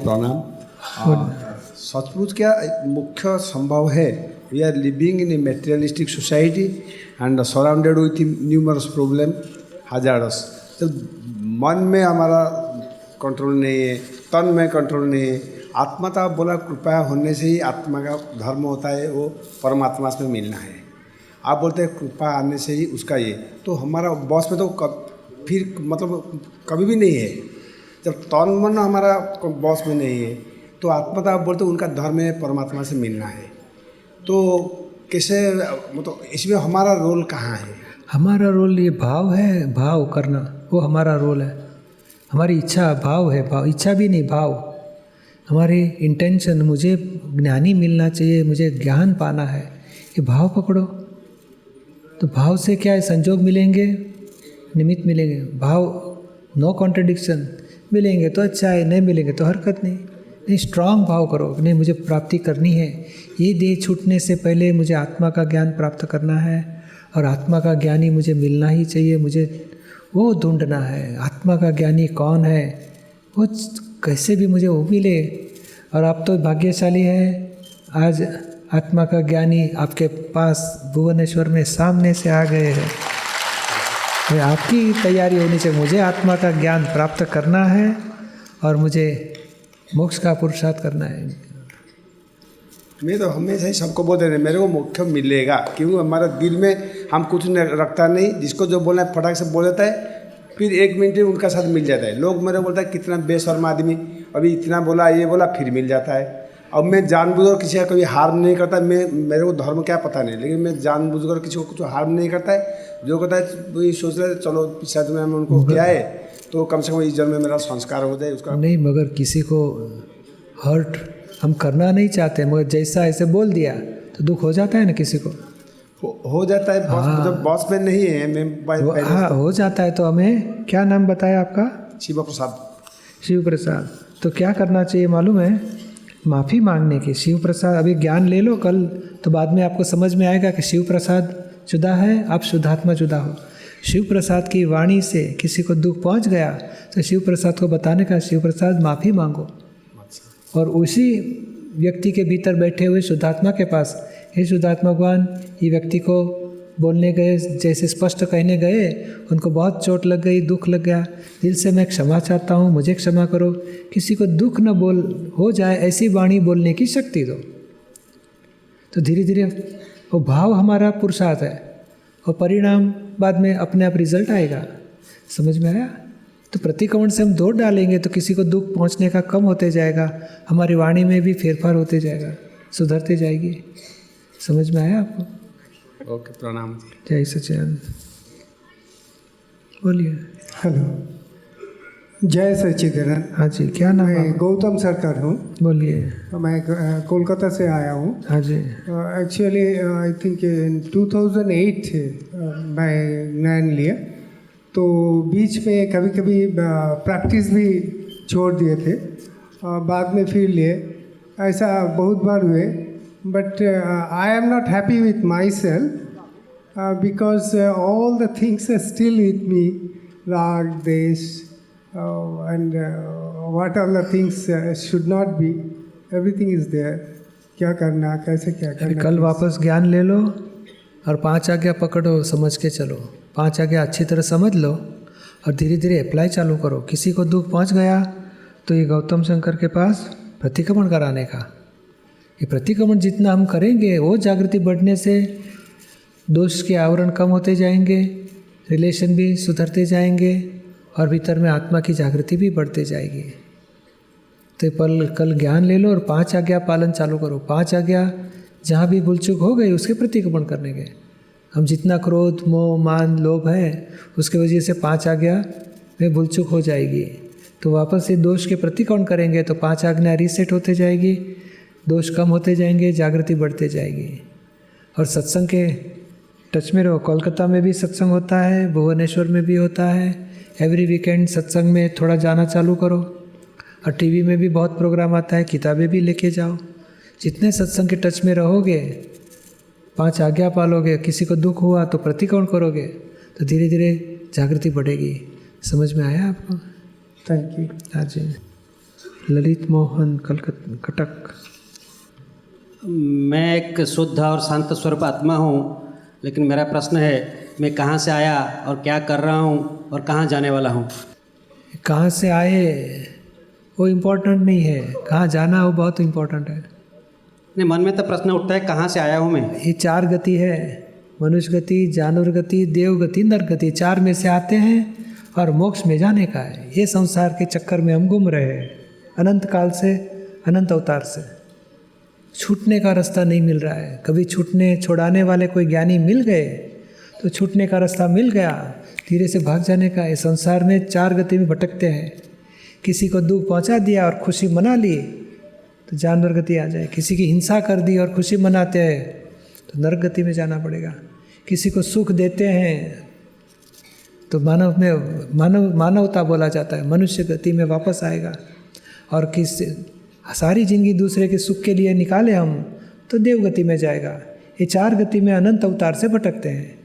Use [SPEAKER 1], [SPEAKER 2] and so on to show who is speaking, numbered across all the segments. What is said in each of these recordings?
[SPEAKER 1] प्रणाम। सचमुच क्या मुख्य संभव है, we are living in a materialistic society and surrounded with numerous problem hazards. तो मन में हमारा कंट्रोल नहीं है, तन में कंट्रोल नहीं है। आत्मा का बोला कृपा होने से ही आत्मा का धर्म होता है, वो परमात्मा से मिलना है। आप बोलते हैं कृपा आने से ही उसका ये, तो हमारा बॉस में तो फिर मतलब कभी भी नहीं है। जब तन मन हमारा बॉस में नहीं है तो आत्मा का आप बोलते उनका धर्म है, परमात्मा से मिलना है। तो कैसे मतलब इसमें हमारा रोल कहाँ है?
[SPEAKER 2] हमारा रोल ये भाव है, भाव करना वो हमारा रोल है। हमारी इच्छा भाव है, भाव इच्छा भी नहीं, भाव हमारी इंटेंशन। मुझे ज्ञानी मिलना चाहिए, मुझे ज्ञान पाना है, ये भाव पकड़ो। तो भाव से क्या है, संजोग मिलेंगे, निमित्त मिलेंगे। भाव नो कॉन्ट्रडिक्शन, मिलेंगे तो अच्छा है, नहीं मिलेंगे तो हरकत नहीं। स्ट्रांग भाव करो, नहीं मुझे प्राप्ति करनी है, ये देह छूटने से पहले मुझे आत्मा का ज्ञान प्राप्त करना है और आत्मा का ज्ञानी मुझे मिलना ही चाहिए। मुझे वो ढूंढना है, आत्मा का ज्ञानी कौन है, वो कैसे भी मुझे वो मिले। और आप तो भाग्यशाली हैं, आज आत्मा का ज्ञानी आपके पास भुवनेश्वर में सामने से आ गए हैं। आपकी तैयारी होनी चाहिए, मुझे आत्मा का ज्ञान प्राप्त करना है और मुझे मोक्ष का पुरुषार्थ करना है।
[SPEAKER 1] मैं तो हमेशा ही सबको बोलते रहे मेरे को मोक्ष मिलेगा, क्योंकि हमारा दिल में हम कुछ रखता नहीं। जिसको जो बोलना है फटाक से बोल देता है, फिर 1 मिनट में उनका साथ मिल जाता है। लोग मेरे को बोलता है कितना बेशर्म आदमी, अभी इतना बोला ये बोला फिर मिल जाता है। अब मैं जानबूझकर किसी का कभी हार्म नहीं करता। मेरे को धर्म क्या पता नहीं, लेकिन मैं जानबूझकर किसी को कुछ हार्म नहीं करता है। जो कहता है वही सोच रहे चलो पिछले जन्म में उनको किया है तो कम से कम इस जन्म में मेरा संस्कार हो जाए उसका।
[SPEAKER 2] नहीं, मगर किसी को हर्ट हम करना नहीं चाहते, मगर जैसा ऐसे बोल दिया तो दुख हो जाता है ना किसी को।
[SPEAKER 1] हो जाता है। बॉस जब बॉस में नहीं है मैं
[SPEAKER 2] हाँ हो जाता है। तो हमें क्या नाम बताया आपका?
[SPEAKER 1] शिव प्रसाद।
[SPEAKER 2] शिव प्रसाद। तो क्या करना चाहिए मालूम है? माफ़ी मांगने की। शिव प्रसाद अभी ज्ञान ले लो, कल तो बाद में आपको समझ में आएगा कि शिव प्रसाद जुदा है, आप शुद्धात्मा जुदा हो। शिव प्रसाद की वाणी से किसी को दुख पहुंच गया तो शिव प्रसाद को बताने का, शिव प्रसाद माफ़ी मांगो। और उसी व्यक्ति के भीतर बैठे हुए शुद्धात्मा के पास, हे शुद्धात्मा भगवान, ये व्यक्ति को बोलने गए, जैसे स्पष्ट कहने गए, उनको बहुत चोट लग गई, दुख लग गया, दिल से मैं क्षमा चाहता हूँ, मुझे क्षमा करो। किसी को दुख न बोल हो जाए ऐसी वाणी बोलने की शक्ति दो। तो धीरे धीरे वो भाव हमारा पुरुषार्थ है और परिणाम बाद में अपने आप रिजल्ट आएगा। समझ में आया? तो प्रतिक्रमण से हम दौड़ डालेंगे तो किसी को दुख पहुंचने का कम होते जाएगा, हमारी वाणी में भी फेरफार होते जाएगा, सुधरते जाएगी। समझ में आया आपको?
[SPEAKER 1] ओके, प्रणाम।
[SPEAKER 2] जय सच्चिदानंद। बोलिए।
[SPEAKER 3] हेलो, जय सच्चिदानंद।
[SPEAKER 2] हाँ जी, क्या नाम है?
[SPEAKER 3] मैं गौतम सरकार हूँ।
[SPEAKER 2] बोलिए।
[SPEAKER 3] मैं कोलकाता से आया हूँ।
[SPEAKER 2] हाँ जी।
[SPEAKER 3] एक्चुअली आई थिंक इन 2008 मैं ज्ञान लिया, तो बीच में कभी कभी प्रैक्टिस भी छोड़ दिए थे, बाद में फिर लिए। ऐसा बहुत बार हुए, but I am not happy with myself because all the things are still with me, राग, देश and what all the things should not be, everything is there. क्या करना, कैसे क्या करना।
[SPEAKER 2] कल वापस ज्ञान ले लो और 5 आज्ञा पकड़ो, समझ के चलो। 5 आज्ञा अच्छी तरह समझ लो और धीरे धीरे अप्लाई चालू करो। किसी को दुख पहुंच गया तो ये गौतम शंकर के पास प्रतिक्रमण कराने का। ये प्रतिक्रमण जितना हम करेंगे वो जागृति बढ़ने से दोष के आवरण कम होते जाएंगे, रिलेशन भी सुधरते जाएंगे और भीतर में आत्मा की जागृति भी बढ़ते जाएगी। तो कल ज्ञान ले लो और 5 आज्ञा पालन चालू करो। 5 आज्ञा जहाँ भी भूल चूक हो गई उसके प्रतिक्रमण करने के। हम जितना क्रोध, मोह, मान, लोभ है उसके वजह से 5 आज्ञा में भूल चूक हो जाएगी। तो वापस से दोष के प्रतिक्रमण करेंगे तो 5 आज्ञा रीसेट होते जाएगी, दोष कम होते जाएंगे, जागृति बढ़ते जाएगी। और सत्संग के टच में रहो। कोलकाता में भी सत्संग होता है, भुवनेश्वर में भी होता है। एवरी वीकेंड सत्संग में थोड़ा जाना चालू करो। और टीवी में भी बहुत प्रोग्राम आता है, किताबें भी लेके जाओ। जितने सत्संग के टच में रहोगे, 5 आज्ञा पालोगे, किसी को दुख हुआ तो प्रतिक्रमण करोगे, तो धीरे धीरे जागृति बढ़ेगी। समझ में आया आपको?
[SPEAKER 3] Thank you.
[SPEAKER 2] हाँ जी। ललित मोहन कटक।
[SPEAKER 4] मैं एक शुद्ध और शांत स्वरूप आत्मा हूँ, लेकिन मेरा प्रश्न है मैं कहाँ से आया और क्या कर रहा हूँ और कहाँ जाने वाला हूँ।
[SPEAKER 2] कहाँ से आए वो इम्पोर्टेंट नहीं है, कहाँ जाना वो बहुत इम्पोर्टेंट है।
[SPEAKER 4] नहीं, मन में तो प्रश्न उठता है कहाँ से आया हूँ मैं।
[SPEAKER 2] ये 4 गति है, मनुष्य गति, जानवर गति, देव गति, नर गति। 4 में से आते हैं और मोक्ष में जाने का है। ये संसार के चक्कर में हम घूम रहे हैं अनंत काल से, अनंत अवतार से। छूटने का रास्ता नहीं मिल रहा है। कभी छुड़ाने वाले कोई ज्ञानी मिल गए तो छूटने का रास्ता मिल गया, धीरे से भाग जाने का। इस संसार में 4 गति में भटकते हैं। किसी को दुख पहुंचा दिया और खुशी मना ली तो जानवर गति आ जाए। किसी की हिंसा कर दी और खुशी मनाते हैं तो नरक गति में जाना पड़ेगा। किसी को सुख देते हैं तो मानवता बोला जाता है, मनुष्य गति में वापस आएगा। और सारी जिंदगी दूसरे के सुख के लिए निकाले हम तो देव गति में जाएगा। ये 4 गति में अनंत अवतार से भटकते हैं।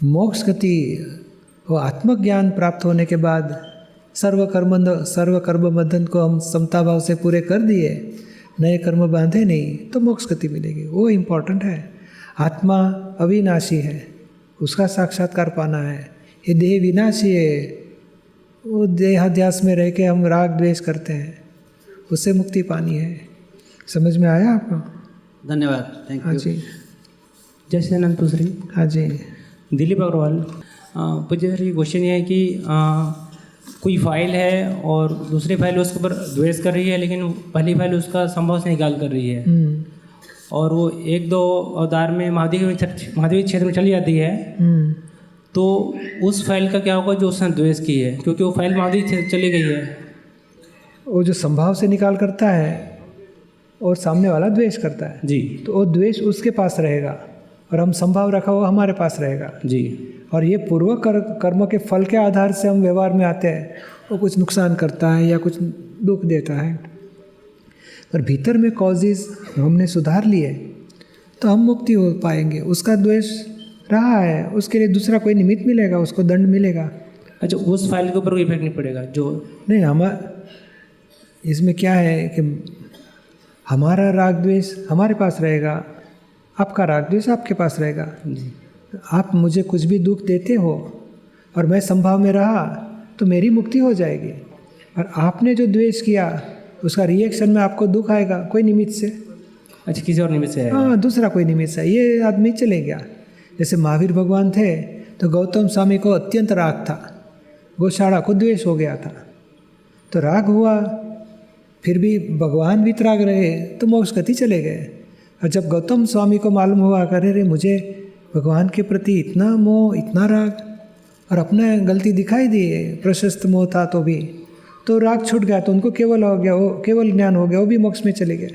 [SPEAKER 2] मोक्ष गति वो आत्मज्ञान प्राप्त होने के बाद सर्व कर्म बंधन को हम समता भाव से पूरे कर दिए, नए कर्म बांधे नहीं, तो मोक्ष गति मिलेगी। वो इम्पोर्टेंट है। आत्मा अविनाशी है, उसका साक्षात्कार पाना है। ये देह विनाशी है, वो देहाध्यास में रह के हम राग द्वेष करते हैं, उससे मुक्ति पानी है। समझ में आया आपको?
[SPEAKER 4] धन्यवाद, थैंक
[SPEAKER 2] हाँ
[SPEAKER 4] यू।
[SPEAKER 2] जी,
[SPEAKER 5] जय श्रीनंद पूजरी।
[SPEAKER 2] हाँ जी।
[SPEAKER 5] दिलीप अग्रवाल। पूज्य सर, ये क्वेश्चन ये है कि कोई फाइल है और दूसरी फाइल उसके ऊपर द्वेष कर रही है, लेकिन पहली फाइल उसका संभव से निकाल कर रही है और वो 1-2 अवतार में महादेवी क्षेत्र में चली जाती है। तो उस फाइल का क्या होगा जो उसने द्वेष की है, क्योंकि वो फाइल महादेवी क्षेत्र चली गई है।
[SPEAKER 2] वो जो संभाव से निकाल करता है और सामने वाला द्वेष करता है
[SPEAKER 5] जी,
[SPEAKER 2] तो वो द्वेष उसके पास रहेगा और हम संभाव रखा हुआ हमारे पास रहेगा
[SPEAKER 5] जी।
[SPEAKER 2] और ये पूर्व कर्म के फल के आधार से हम व्यवहार में आते हैं, वो कुछ नुकसान करता है या कुछ दुख देता है। पर भीतर में कॉजेज हमने सुधार लिए तो हम मुक्ति हो पाएंगे। उसका द्वेष रहा है, उसके लिए दूसरा कोई निमित्त मिलेगा, उसको दंड मिलेगा।
[SPEAKER 5] अच्छा, उस फाइल के ऊपर कोई इफेक्ट नहीं पड़ेगा जो
[SPEAKER 2] नहीं, इसमें क्या है कि हमारा राग द्वेष हमारे पास रहेगा, आपका राग द्वेष आपके पास रहेगा। आप मुझे कुछ भी दुख देते हो और मैं संभाव में रहा तो मेरी मुक्ति हो जाएगी, और आपने जो द्वेष किया उसका रिएक्शन में आपको दुख आएगा कोई निमित्त से।
[SPEAKER 5] अच्छा, किसी और निमित्त से है।
[SPEAKER 2] हाँ, दूसरा कोई निमित्त से। ये आदमी चले गया। जैसे महावीर भगवान थे तो गौतम स्वामी को अत्यंत राग था, गौशाला को द्वेष हो गया था, तो राग हुआ, फिर भी भगवान वितराग रहे तो मोक्ष गति चले गए। और जब गौतम स्वामी को मालूम हुआ करे रे मुझे भगवान के प्रति इतना मोह, इतना राग, और अपना गलती दिखाई दी, प्रशस्त मोह था तो राग छूट गया, तो उनको केवल हो गया, वो केवल ज्ञान हो गया, वो भी मोक्ष में चले गए।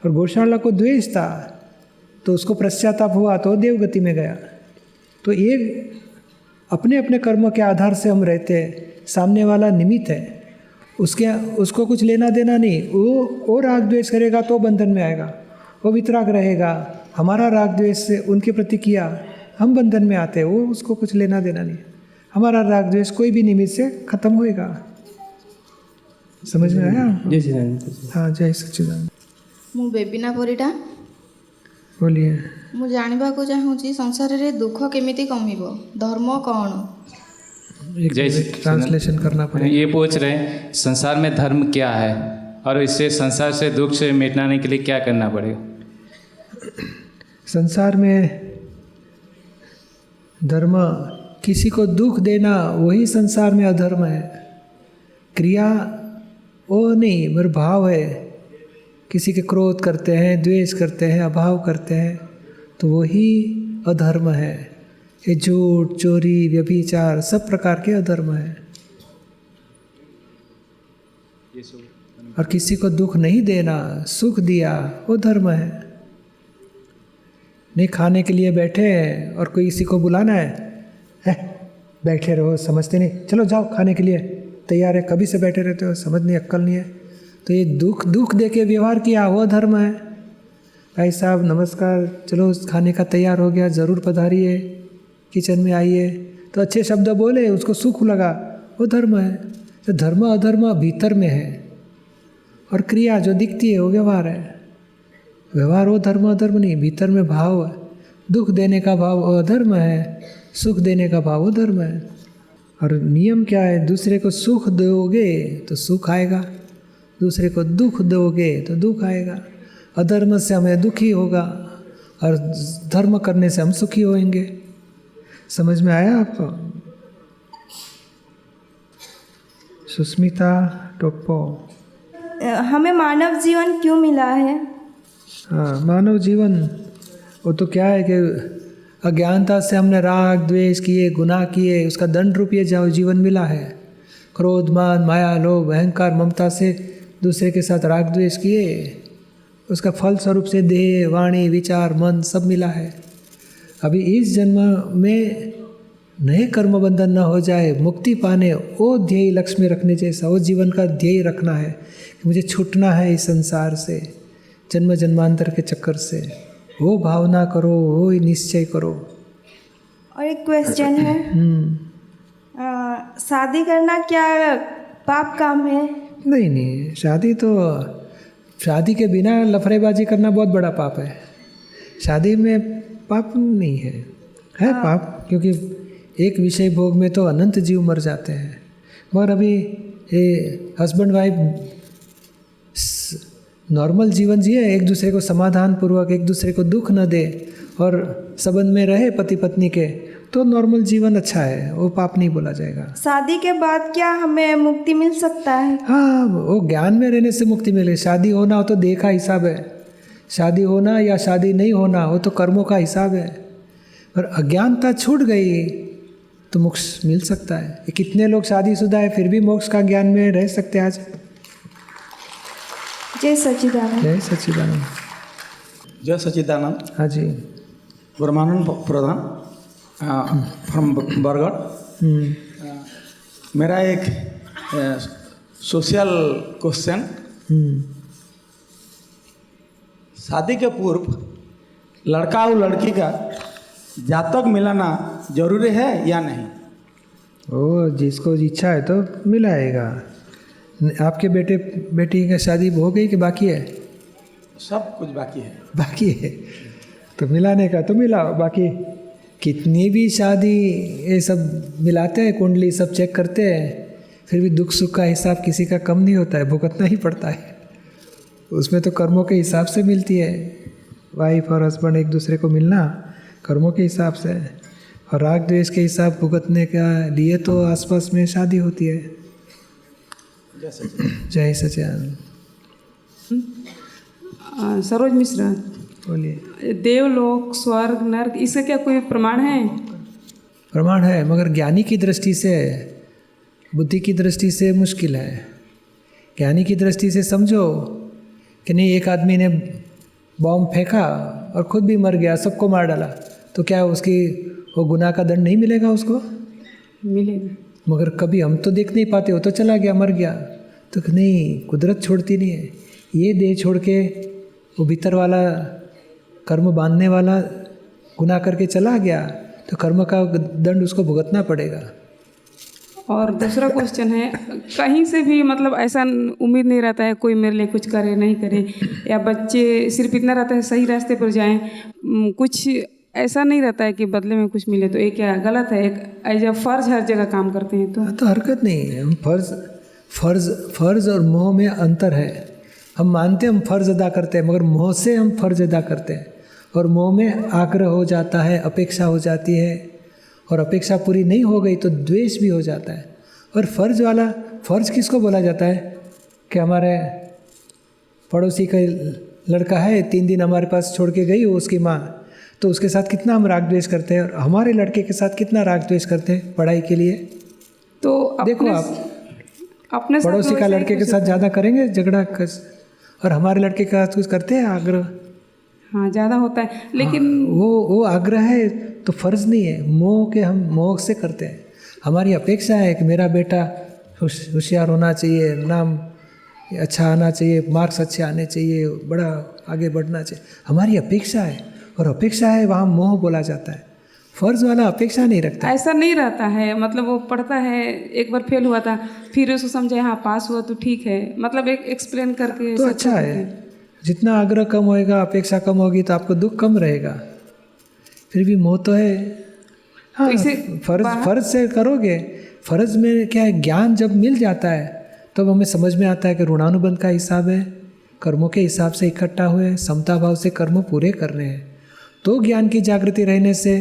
[SPEAKER 2] और गौशाला को द्वेष था तो उसको पश्चाताप हुआ तो देवगति में गया। तो ये अपने अपने कर्म के आधार से हम रहते हैं। सामने वाला निमित्त है, उसको कुछ लेना देना नहीं। वो राग द्वेष करेगा तो बंधन में आएगा, वो वितराग रहेगा। हमारा राग द्वेष से उनके प्रति किया, हम बंधन में आते हैं, वो उसको कुछ लेना देना नहीं। हमारा राग द्वेष कोई भी निमित्त से खत्म होएगा। समझ में आया?
[SPEAKER 5] जय श्रीनंद।
[SPEAKER 2] हाँ, जय सच्चिदानंद।
[SPEAKER 6] ମୁଁ ବେବିନା ପରିଡ଼ା।
[SPEAKER 2] बोलिए।
[SPEAKER 6] ମୁଁ ଜାଣିବାକୁ ଚାହୁଁଛି ସଂସାରରେ ଦୁଃଖ କେମିତି କମିବ, ଧର୍ମ କ'ଣ?
[SPEAKER 2] एक ट्रांसलेशन करना पड़ेगा।
[SPEAKER 7] ये पूछ रहे हैं संसार में धर्म क्या है और इससे संसार से दुख से मिटाने के लिए क्या करना पड़ेगा।
[SPEAKER 2] संसार में धर्म, किसी को दुख देना वही संसार में अधर्म है। क्रिया वो नहीं, मगर भाव है। किसी के क्रोध करते हैं, द्वेष करते हैं, अभाव करते हैं, तो वही अधर्म है। ये झूठ, चोरी, व्यभिचार सब प्रकार के अधर्म है। और किसी को दुख नहीं देना, सुख दिया, वो धर्म है। नहीं, खाने के लिए बैठे हैं और कोई किसी को बुलाना है, बैठे रहो, समझते नहीं, चलो जाओ खाने के लिए तैयार है, कभी से बैठे रहते हो, समझ नहीं, अक्ल नहीं है, तो ये दुख दे के व्यवहार किया, वो धर्म है। भाई साहब नमस्कार, चलो खाने का तैयार हो गया, ज़रूर पधारिए, किचन में आइए, तो अच्छे शब्द बोले, उसको सुख लगा, वो धर्म है। तो धर्म अधर्म भीतर में है, और क्रिया जो दिखती है वो व्यवहार है। व्यवहार वो धर्म अधर्म नहीं, भीतर में भाव है। दुख देने का भाव अधर्म है, सुख देने का भाव वो धर्म है। और नियम क्या है? दूसरे को सुख दोगे तो सुख आएगा, दूसरे को दुख दोगे तो दुख आएगा। अधर्म से हमें दुखी होगा और धर्म करने से हम सुखी होंगे। समझ में आया आपको? सुस्मिता टोप्पो।
[SPEAKER 8] हमें मानव जीवन क्यों मिला है?
[SPEAKER 2] हाँ, मानव जीवन वो तो क्या है कि अज्ञानता से हमने राग द्वेष किए, गुनाह किए, उसका दंड रूप ये जीवन मिला है। क्रोध मान माया लोभ अहंकार ममता से दूसरे के साथ राग द्वेष किए, उसका फल स्वरूप से देह वाणी विचार मन सब मिला है। अभी इस जन्म में नए कर्म बंधन न हो जाए, मुक्ति पाने वो ध्येय लक्ष्य में रखने जैसा, वो जीवन का ध्येय रखना है कि मुझे छूटना है इस संसार से, जन्म जन्मांतर के चक्कर से। वो भावना करो, वो निश्चय करो।
[SPEAKER 8] और एक क्वेश्चन है, शादी करना क्या पाप काम है?
[SPEAKER 2] नहीं, शादी के बिना लफड़ेबाजी करना बहुत बड़ा पाप है। शादी में पाप नहीं है, पाप, क्योंकि एक विषय भोग में तो अनंत जीव मर जाते हैं। मगर अभी ये हस्बैंड वाइफ नॉर्मल जीवन जिए, एक दूसरे को समाधान पूर्वक, एक दूसरे को दुख न दे और संबंध में रहे पति पत्नी के, तो नॉर्मल जीवन अच्छा है, वो पाप नहीं बोला जाएगा।
[SPEAKER 8] शादी के बाद क्या हमें मुक्ति मिल सकता है?
[SPEAKER 2] हाँ, वो ज्ञान में रहने से मुक्ति मिले। शादी होना हो तो देह का हिसाब है, शादी होना या शादी नहीं होना वो तो कर्मों का हिसाब है। और अज्ञानता छूट गई तो मोक्ष मिल सकता है। कितने लोग शादीशुदा है फिर भी मोक्ष का ज्ञान में रह सकते हैं आज।
[SPEAKER 8] जय सच्चिदानंद।
[SPEAKER 2] जय सच्चिदानंद।
[SPEAKER 9] जय सच्चिदानंद।
[SPEAKER 2] हाँ जी।
[SPEAKER 9] ब्रह्मानंद प्रधान फ्रॉम बरगढ़। मेरा एक सोशल क्वेश्चन, शादी के पूर्व लड़का और लड़की का जातक मिलाना जरूरी है या नहीं?
[SPEAKER 2] ओ, जिसको इच्छा है तो मिलाएगा। आपके बेटे बेटी की शादी हो गई कि बाकी है?
[SPEAKER 9] सब कुछ बाकी है।
[SPEAKER 2] बाकी है तो मिलाने का तो मिलाओ। बाकी कितनी भी शादी ये सब मिलाते हैं, कुंडली सब चेक करते हैं, फिर भी दुख सुख का हिसाब किसी का कम नहीं होता है, भुगतना ही पड़ता है। उसमें तो कर्मों के हिसाब से मिलती है। वाइफ और हस्बैंड एक दूसरे को मिलना कर्मों के हिसाब से, और राग द्वेष के हिसाब भुगतने का लिए तो आसपास में शादी होती है। जय सच्चिदानंद।
[SPEAKER 10] सरोज मिश्रा,
[SPEAKER 2] बोलिए।
[SPEAKER 10] देवलोक स्वर्ग नर्क इसका क्या कोई प्रमाण है?
[SPEAKER 2] प्रमाण है, मगर ज्ञानी की दृष्टि से, बुद्धि की दृष्टि से मुश्किल है। ज्ञानी की दृष्टि से समझो कि नहीं, एक आदमी ने बॉम्ब फेंका और खुद भी मर गया, सबको मार डाला, तो क्या उसकी वो गुनाह का दंड नहीं मिलेगा उसको?
[SPEAKER 10] मिलेगा।
[SPEAKER 2] मगर कभी हम तो देख नहीं पाते, वो तो चला गया मर गया, तो नहीं, कुदरत छोड़ती नहीं है। ये देह छोड़ के वो भीतर वाला कर्म बांधने वाला गुनाह करके चला गया, तो कर्म का दंड उसको भुगतना पड़ेगा।
[SPEAKER 10] और दूसरा क्वेश्चन है, कहीं से भी मतलब ऐसा उम्मीद नहीं रहता है कोई मेरे लिए कुछ करे नहीं करे, या बच्चे सिर्फ इतना रहता है सही रास्ते पर जाएं, कुछ ऐसा नहीं रहता है कि बदले में कुछ मिले, तो ये क्या गलत है? एक एज अ फर्ज हर जगह काम करते हैं तो
[SPEAKER 2] हरकत नहीं है। हम फर्ज और मोह में अंतर है। हम मानते हैं हम फर्ज अदा करते हैं, मगर मोह से हम फर्ज अदा करते हैं, और मोह में आग्रह हो जाता है, अपेक्षा हो जाती है, और अपेक्षा पूरी नहीं हो गई तो द्वेष भी हो जाता है। और फर्ज किसको बोला जाता है कि हमारे पड़ोसी का लड़का है, 3 दिन हमारे पास छोड़ के गई हो उसकी माँ, तो उसके साथ कितना हम राग द्वेष करते हैं, और हमारे लड़के के साथ कितना राग द्वेष करते हैं पढ़ाई के लिए।
[SPEAKER 10] तो
[SPEAKER 2] देखो आप
[SPEAKER 10] अपने
[SPEAKER 2] पड़ोसी का लड़के के साथ ज़्यादा करेंगे झगड़ा, और हमारे लड़के के साथ कुछ करते हैं आग्रह।
[SPEAKER 10] हाँ, ज़्यादा होता है, लेकिन
[SPEAKER 2] वो आग्रह है तो फर्ज नहीं है, मोह के हम मोह से करते हैं। हमारी अपेक्षा है कि मेरा बेटा होशियार होना चाहिए, नाम अच्छा आना चाहिए, मार्क्स अच्छे आने चाहिए, बड़ा आगे बढ़ना चाहिए, हमारी अपेक्षा है। और अपेक्षा है वहाँ मोह बोला जाता है। फर्ज वाला अपेक्षा नहीं रखता।
[SPEAKER 10] ऐसा नहीं रहता है, मतलब वो पढ़ता है, एक बार फेल हुआ था, फिर उसको समझे हाँ पास हुआ तो ठीक है, मतलब एक एक्सप्लेन करके
[SPEAKER 2] तो अच्छा है। जितना आग्रह कम होएगा, अपेक्षा कम होगी तो आपको दुख कम रहेगा। फिर भी मोह तो है। हाँ, फर्ज से करोगे। फर्ज में क्या है, ज्ञान जब मिल जाता है तब तो हमें समझ में आता है कि ऋणानुबंध का हिसाब है, कर्मों के हिसाब से इकट्ठा हुए, समता भाव से कर्म पूरे करने हैं। तो ज्ञान की जागृति रहने से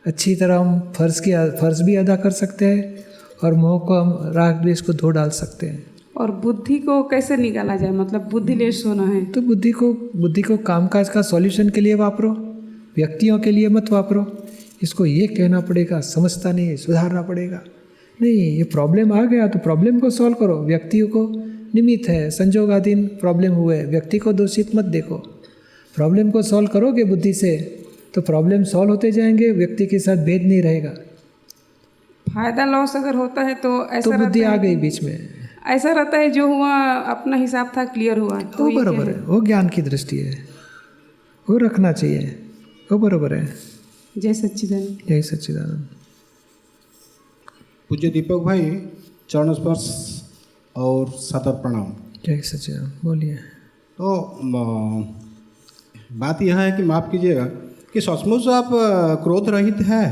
[SPEAKER 2] अच्छी तरह हम फर्ज भी अदा कर सकते हैं और मोह को हम राग द्वेष को धो डाल सकते हैं।
[SPEAKER 10] और बुद्धि को कैसे निकाला जाए, मतलब बुद्धि लेस होना है
[SPEAKER 2] तो बुद्धि को कामकाज का सॉल्यूशन के लिए वापरो, व्यक्तियों के लिए मत वापरो। इसको ये कहना पड़ेगा, समझता नहीं है, सुधारना पड़ेगा। नहीं, ये प्रॉब्लम आ गया तो प्रॉब्लम को सॉल्व करो। व्यक्तियों को निमित्त है, संजोगाधीन प्रॉब्लम हुए, व्यक्ति को दोषित मत देखो। प्रॉब्लम को सॉल्व करोगे बुद्धि से तो प्रॉब्लम सॉल्व होते जाएंगे, व्यक्ति के साथ भेद नहीं रहेगा।
[SPEAKER 10] फायदा लॉस अगर होता है तो ऐसा
[SPEAKER 2] तो बुद्धि आ गई बीच में।
[SPEAKER 10] ऐसा रहता है जो हुआ अपना हिसाब था क्लियर हुआ
[SPEAKER 2] तो बराबर है, वो ज्ञान की दृष्टि है, वो रखना चाहिए, वो बराबर है।
[SPEAKER 10] जय सच्चिदानंद।
[SPEAKER 2] जय सच्चिदानंद।
[SPEAKER 11] पूज्य दीपक भाई, चरण स्पर्श और सादर प्रणाम।
[SPEAKER 2] जय सच्चिदानंद। बोलिए।
[SPEAKER 11] तो बात यह है कि माफ़ कीजिएगा कि सचमुच आप क्रोध रहित है?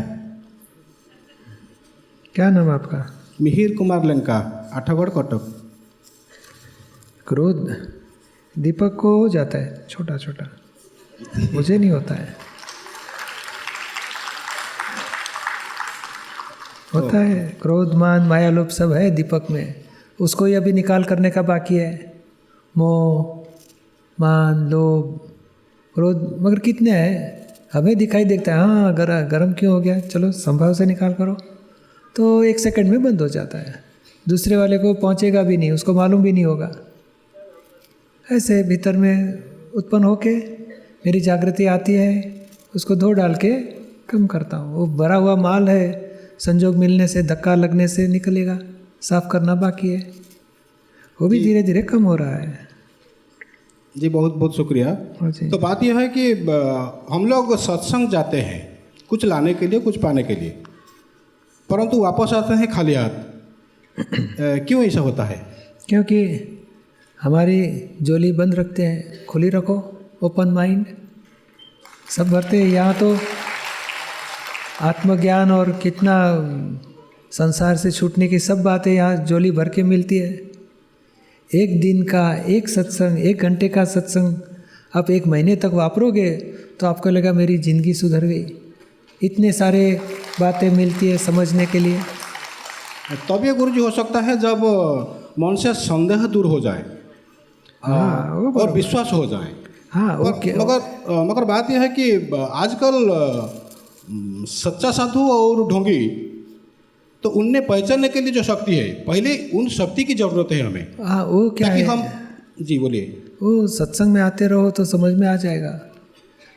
[SPEAKER 2] क्या नाम आपका?
[SPEAKER 11] मिहिर कुमार लंका, आठागढ़, कटक।
[SPEAKER 2] क्रोध दीपक को हो जाता है छोटा छोटा, मुझे नहीं होता है। होता है क्रोध, मान, माया, लोभ सब है दीपक में, उसको ही अभी निकाल करने का बाकी है। मोह, मान, लोभ, क्रोध, मगर कितने हैं हमें दिखाई देता है। हाँ, गरम क्यों हो गया, चलो संभाव से निकाल करो, तो 1 सेकंड में बंद हो जाता है। दूसरे वाले को पहुँचेगा भी नहीं, उसको मालूम भी नहीं होगा। ऐसे भीतर में उत्पन्न होके मेरी जागृति आती है, उसको धो डाल के कम करता हूँ। वो भरा हुआ माल है, संजोग मिलने से, धक्का लगने से निकलेगा, साफ करना बाकी है, वो भी धीरे धीरे कम हो रहा है।
[SPEAKER 11] जी बहुत बहुत शुक्रिया। तो बात यह है कि हम लोग सत्संग जाते हैं कुछ लाने के लिए, कुछ पाने के लिए, परंतु वापस आते हैं खाली हाथ। क्यों ऐसा होता है?
[SPEAKER 2] क्योंकि हमारी झोली बंद रखते हैं, खुली रखो, ओपन माइंड, सब भरते हैं। यहाँ तो आत्मज्ञान और कितना संसार से छूटने की सब बातें यहाँ झोली भर के मिलती है। एक दिन का एक सत्संग, 1 घंटे का सत्संग आप 1 महीने तक वापरोगे तो आपको लगा मेरी ज़िंदगी सुधर गई। इतने सारे बातें मिलती है समझने के लिए।
[SPEAKER 11] तब ये गुरुजी हो सकता है जब मन से संदेह दूर हो जाए,
[SPEAKER 2] हाँ,
[SPEAKER 11] और विश्वास हो जाए।
[SPEAKER 2] हाँ,
[SPEAKER 11] मगर बात यह है कि आजकल सच्चा साधु और ढोंगी, तो उनने पहचानने के लिए जो शक्ति है, पहले उन शक्ति की जरूरत है हमें।
[SPEAKER 2] हाँ, वो क्या है,
[SPEAKER 11] हम जी बोलिए।
[SPEAKER 2] वो सत्संग में आते रहो तो समझ में आ जाएगा।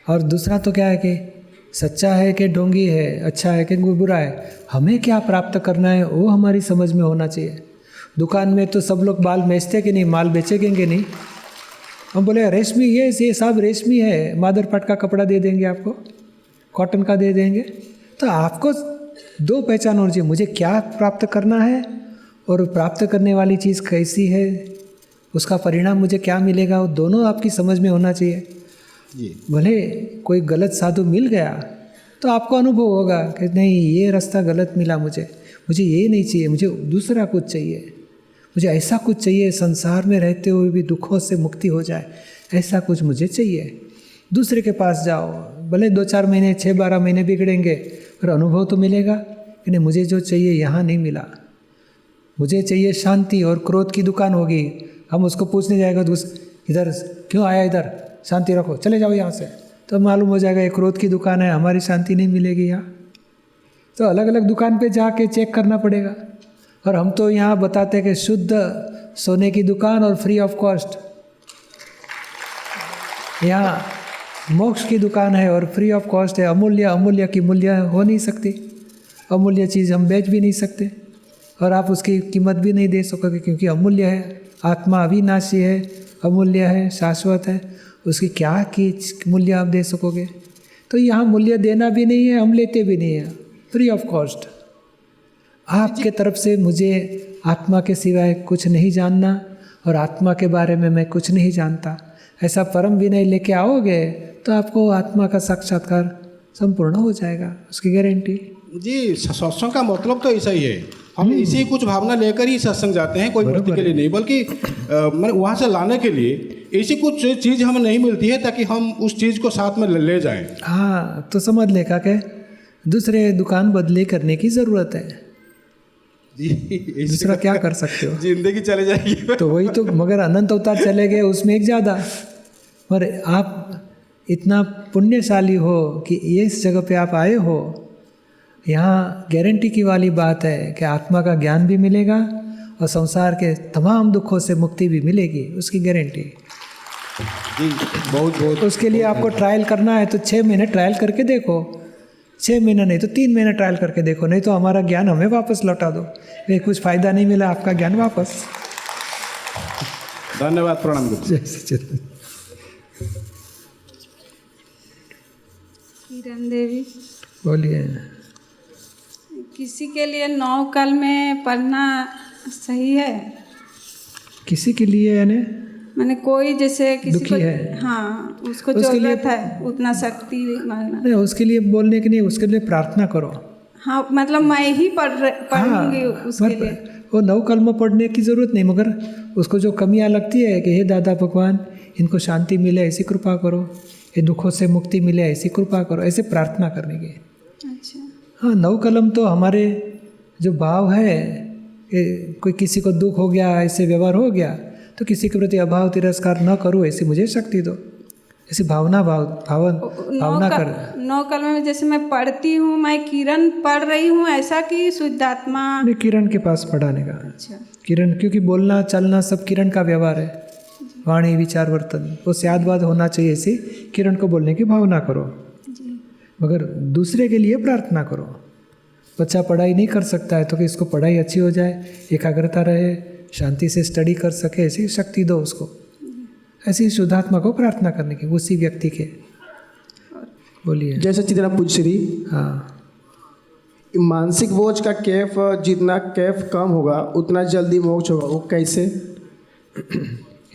[SPEAKER 2] और दूसरा तो क्या है कि सच्चा है कि ढोंगी है, अच्छा है कि बुरा है, हमें क्या प्राप्त करना है वो हमारी समझ में होना चाहिए। दुकान में तो सब लोग बाल बेचते कि नहीं, माल बेचेंगे नहीं। हम बोले रेशमी, ये सब रेशमी है, मादर पाट का कपड़ा दे देंगे आपको, कॉटन का दे देंगे। तो आपको 2 पहचान होनी चाहिए, मुझे क्या प्राप्त करना है और प्राप्त करने वाली चीज़ कैसी है, उसका परिणाम मुझे क्या मिलेगा, वो दोनों आपकी समझ में होना चाहिए। भले कोई गलत साधु मिल गया तो आपको अनुभव होगा कि नहीं, ये रास्ता गलत मिला, मुझे ये नहीं चाहिए, मुझे दूसरा कुछ चाहिए, मुझे ऐसा कुछ चाहिए संसार में रहते हुए भी दुखों से मुक्ति हो जाए, ऐसा कुछ मुझे चाहिए। दूसरे के पास जाओ, भले 2-4 महीने 6-12 महीने बिगड़ेंगे, पर अनुभव तो मिलेगा कि नहीं, मुझे जो चाहिए यहाँ नहीं मिला, मुझे चाहिए शांति। और क्रोध की दुकान होगी, हम उसको पूछने जाएगा तो इधर क्यों आया, इधर शांति रखो, चले जाओ यहाँ से, तो मालूम हो जाएगा ये क्रोध की दुकान है, हमारी शांति नहीं मिलेगी यहाँ। तो अलग अलग दुकान पे जाके चेक करना पड़ेगा। और हम तो यहाँ बताते कि शुद्ध सोने की दुकान और फ्री ऑफ कॉस्ट, यहाँ मोक्ष की दुकान है और फ्री ऑफ कॉस्ट है। अमूल्य की मूल्य हो नहीं सकती, अमूल्य चीज़ हम बेच भी नहीं सकते और आप उसकी कीमत भी नहीं दे सकोगे, क्योंकि अमूल्य है। आत्मा अविनाशी है, अमूल्य है, शाश्वत है, उसकी क्या की मूल्य आप दे सकोगे? तो यहाँ मूल्य देना भी नहीं है, हम लेते भी नहीं हैं, फ्री ऑफ कॉस्ट। आपके तरफ से मुझे आत्मा के सिवाय कुछ नहीं जानना और आत्मा के बारे में मैं कुछ नहीं जानता, ऐसा परम विनय लेके आओगे तो आपको आत्मा का साक्षात्कार संपूर्ण हो जाएगा, उसकी गारंटी।
[SPEAKER 11] जी, सत्संग का मतलब तो ऐसा ही है, हम इसी कुछ भावना लेकर ही सत्संग जाते हैं, कोई भक्ति के लिए नहीं, बल्कि मैंने वहाँ से लाने के लिए ऐसी कुछ चीज़ हमें नहीं मिलती है ताकि हम उस चीज़ को साथ में ले जाएं।
[SPEAKER 2] हाँ, तो समझ ले का के दूसरे दुकान बदली करने की ज़रूरत है
[SPEAKER 11] जी।
[SPEAKER 2] दूसरा क्या कर सकते हो,
[SPEAKER 11] जिंदगी चले जाएगी
[SPEAKER 2] तो वही तो, मगर अनंत अवतार चले गए उसमें एक ज़्यादा। पर आप इतना पुण्यशाली हो कि इस जगह पे आप आए हो, यहाँ गारंटी की वाली बात है कि आत्मा का ज्ञान भी मिलेगा और संसार के तमाम दुखों से मुक्ति भी मिलेगी, उसकी गारंटी।
[SPEAKER 11] जी, बहुत बहुत।
[SPEAKER 2] उसके लिए आपको ट्रायल करना है तो 6 महीने ट्रायल करके देखो, 6 महीने नहीं तो 3 महीने ट्रायल करके देखो, नहीं तो हमारा ज्ञान हमें वापस लौटा दो, ये कुछ फ़ायदा नहीं मिला, आपका ज्ञान वापस।
[SPEAKER 11] धन्यवाद, प्रणाम।
[SPEAKER 2] जय सच्चिदानंद।
[SPEAKER 10] किरण देवी,
[SPEAKER 2] बोलिए।
[SPEAKER 10] किसी के लिए 9 काल में पढ़ना सही है?
[SPEAKER 2] किसी के लिए यानी
[SPEAKER 10] मैंने कोई जैसे किसी
[SPEAKER 2] दुखी
[SPEAKER 10] को
[SPEAKER 2] है,
[SPEAKER 10] हाँ, उसको
[SPEAKER 2] उसके लिए
[SPEAKER 10] जरूरत है उतना शक्ति मांगना।
[SPEAKER 2] नहीं, उसके लिए बोलने की नहीं, उसके लिए प्रार्थना करो।
[SPEAKER 10] हाँ, मतलब मैं ही पढ़ूंगी उसके लिए।
[SPEAKER 2] वो 9 कलमा पढ़ने की ज़रूरत नहीं, मगर उसको जो कमियाँ लगती है कि हे दादा भगवान, इनको शांति मिले ऐसी कृपा करो, ये दुखों से मुक्ति मिले ऐसी कृपा करो, ऐसे प्रार्थना करने की।
[SPEAKER 10] अच्छा।
[SPEAKER 2] हाँ, 9 कलम तो हमारे जो भाव है कि कोई किसी को दुख हो गया, ऐसे व्यवहार हो गया तो किसी के प्रति अभाव तिरस्कार न करूँ, ऐसी मुझे शक्ति दो, ऐसी भावना कर।
[SPEAKER 10] 9 कलम में जैसे मैं पढ़ती हूँ, मैं किरण पढ़ रही हूँ, ऐसा कि शुद्धात्मा
[SPEAKER 2] नहीं, किरण के पास पढ़ाने का।
[SPEAKER 10] अच्छा।
[SPEAKER 2] किरण, क्योंकि बोलना चलना सब किरण का व्यवहार है, वाणी विचार वर्तन वो स्यादवाद होना चाहिए, ऐसी किरण को बोलने की भावना करो, मगर दूसरे के लिए प्रार्थना करो। बच्चा पढ़ाई नहीं कर सकता है तो कि इसको पढ़ाई अच्छी हो जाए, एकाग्रता रहे, शांति से स्टडी कर सके, ऐसी शक्ति दो उसको, ऐसी शुद्धात्मा को प्रार्थना करने की उसी व्यक्ति के। बोलिए।
[SPEAKER 12] जैसे चितना पूज श्री।
[SPEAKER 2] हाँ,
[SPEAKER 12] मानसिक बोझ का कैफ, जितना कैफ कम होगा उतना जल्दी मोक्ष होगा, वो कैसे?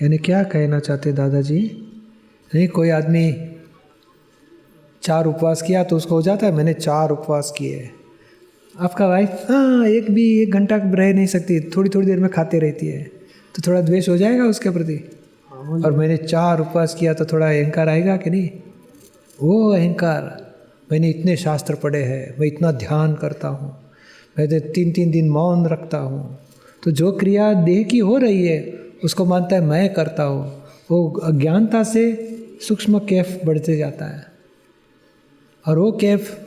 [SPEAKER 2] यानी क्या कहना चाहते दादाजी? नहीं, कोई आदमी 4 उपवास किया तो उसको हो जाता है मैंने 4 उपवास किए। आपका वाइफ हाँ एक घंटा रह नहीं सकती, थोड़ी थोड़ी देर में खाते रहती है, तो थोड़ा द्वेष हो जाएगा उसके प्रति। और मैंने 4 उपवास किया तो थोड़ा अहंकार आएगा कि नहीं? वो अहंकार, मैंने इतने शास्त्र पढ़े हैं, मैं इतना ध्यान करता हूँ, मैं 3-3 दिन मौन रखता हूँ, तो जो क्रिया देह की हो रही है उसको मानता है मैं करता हूँ, वो अज्ञानता से सूक्ष्म कैफ बढ़ते जाता है, और वो कैफ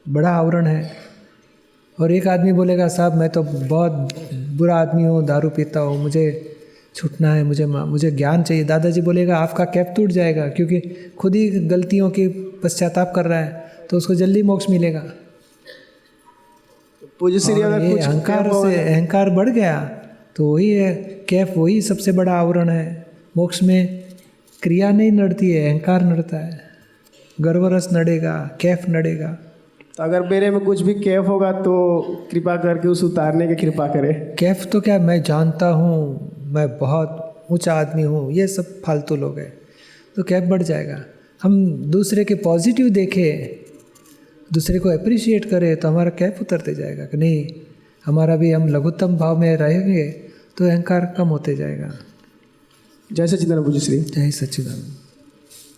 [SPEAKER 2] बड़ा आवरण है। और एक आदमी बोलेगा साहब मैं तो बहुत बुरा आदमी हूँ, दारू पीता हूँ, मुझे छूटना है, मुझे ज्ञान चाहिए। दादाजी बोलेगा आपका कैफ टूट जाएगा, क्योंकि खुद ही गलतियों की पश्चाताप कर रहा है, तो उसको जल्दी मोक्ष मिलेगा। अहंकार बढ़ गया तो वही है कैफ, वही सबसे बड़ा आवरण है। मोक्ष में क्रिया नहीं नड़ती है, अहंकार नड़ता है, गर्वरस नड़ेगा, कैफ नड़ेगा।
[SPEAKER 12] तो अगर मेरे में कुछ भी कैफ होगा तो कृपा करके उस उतारने की कृपा करें।
[SPEAKER 2] कैफ तो क्या, मैं जानता हूँ मैं बहुत ऊंचा आदमी हूँ, ये सब फालतू लोग हैं, तो कैफ बढ़ जाएगा। हम दूसरे के पॉजिटिव देखें, दूसरे को अप्रिशिएट करें तो हमारा कैफ उतरते जाएगा कि नहीं, हमारा भी हम लघुत्तम भाव में रहेंगे तो अहंकार कम होते जाएगा।
[SPEAKER 12] जय सच्चिदानंद पूज्य श्री।
[SPEAKER 2] जय सच्चिदानंद।